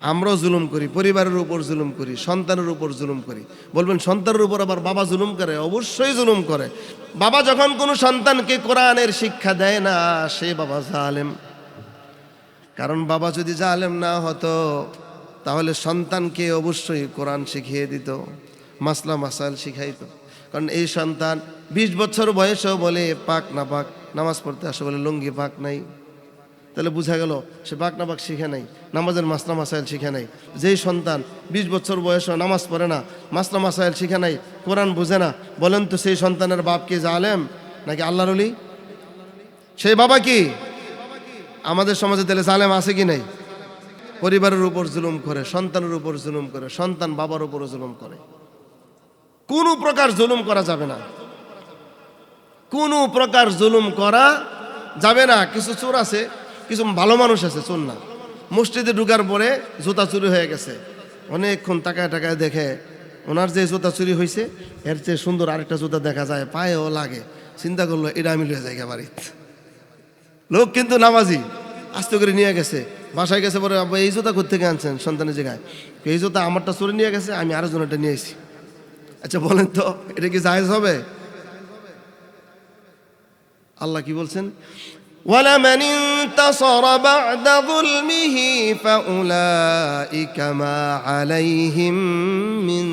আমরাও জুলুম করি, পরিবারের উপর জুলুম করি, সন্তানের উপর জুলুম করি। বলবেন সন্তানের উপর আবার বাবা জুলুম করে? অবশ্যই জুলুম করে। বাবা যখন কোনো সন্তানকে কোরআনের শিক্ষা দেয় না, সে বাবা জালেম। কারণ বাবা যদি জালেম না হতো তাহলে সন্তানকে অবশ্যই কোরআন শিখিয়ে দিত, মাসলা মাসাইল শিখাইতো। কারণ এই সন্তান 20 বছর বয়সেও বলে পাক না পাক, নামাজ পড়তে আসে বলে লুঙ্গি পাক নাই, তাহলে বোঝা গেল সে পাক না পাক শিখে নাই, নামাজের মাসলা মাসাইল শিখে নাই। যেই সন্তান 20 বছর বয়সেও নামাজ পড়ে না, মাসলা মাসাইল শিখে নাই, কোরআন বুঝে না, বলেন তো সেই সন্তানের বাপ কি জালেম নাকি আল্লাহর ওলি? সেই বাবা কি আমাদের সমাজে তাহলে জালেম আছে কি নাই? পরিবারের উপর জুলুম করে, সন্তানের উপর জুলুম করে, সন্তান বাবার উপরও জুলুম করে। কোনো প্রকার জুলুম করা যাবে না, কোনো প্রকার জুলুম করা যাবে না। কিছু চোর আছে, কিছু ভালো মানুষ আছে, চোর না। মসজিদে ঢুকার পরে জুতা চুরি হয়ে গেছে, অনেকক্ষণ টাকায় টাকায় দেখে ওনার যে জুতা চুরি হয়েছে এর চেয়ে সুন্দর আরেকটা জুতা দেখা যায়, পায়েও লাগে। চিন্তা করলো এটা আমি লয়ে যাই বাড়িতে। লোক কিন্তু নামাজি, আস্তে করে নিয়ে গেছে, বাসায় গেছে পরে এই জুতা কোত্থেকে আনছেন? সন্তানের জায়গায় এই জুতা আমারটা চুরি নিয়ে গেছে, আমি আরেকজনেরটা নিয়ে এসেছি। আচ্ছা বলেন তো এটা কি জায়েজ হবে? আল্লাহ কি বলছেন? وَلَمَنِ انتَصَرَ بَعْدَ ظُلْمِهِ فَأُولَئِكَ مَا عَلَيْهِمْ مِنْ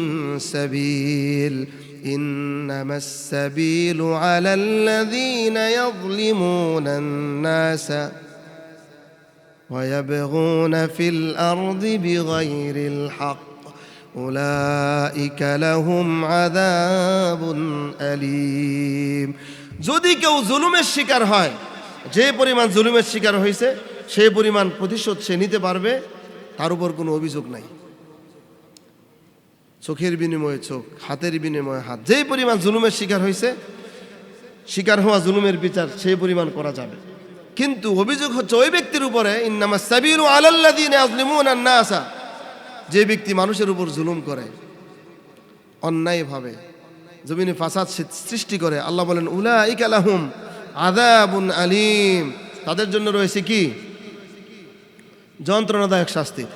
سَبِيلٍ إِنَّمَا السَّبِيلُ عَلَى الَّذِينَ يَظْلِمُونَ النَّاسَ وَيَبْغُونَ فِي الْأَرْضِ بِغَيْرِ الْحَقِّ أُولَئِكَ لَهُمْ عَذَابٌ أَلِيمٌ। যদি কেউ জুলুমের শিকার হয়, যে পরিমাণ জুলুমের শিকার হয়েছে সেই পরিমাণ প্রতিশোধ সে নিতে পারবে, তার উপর কোনো অভিযোগ নাই। চোখের বিনিময়ে চোখ, হাতের বিনিময়ে হাত, যেই পরিমাণ জুলুমের শিকার হয়েছে, শিকার হওয়া জুলুমের বিচার সেই পরিমাণ করা যাবে। কিন্তু অভিযোগ হচ্ছে ওই ব্যক্তির উপরে, ইন্নামাস সাবিলু আলাল্লাযিনা ইয়াজলিমুনা আন-নাসা, যে ব্যক্তি মানুষের উপর জুলুম করে, অন্যায়ভাবে জমিনে ফাসাদ সৃষ্টি করে। আল্লাহ বলেন উলাইকা লাহুম আযাবুন আলীম, তাদের জন্য রয়েছে কি? যন্ত্রণাদায়ক শাস্তি।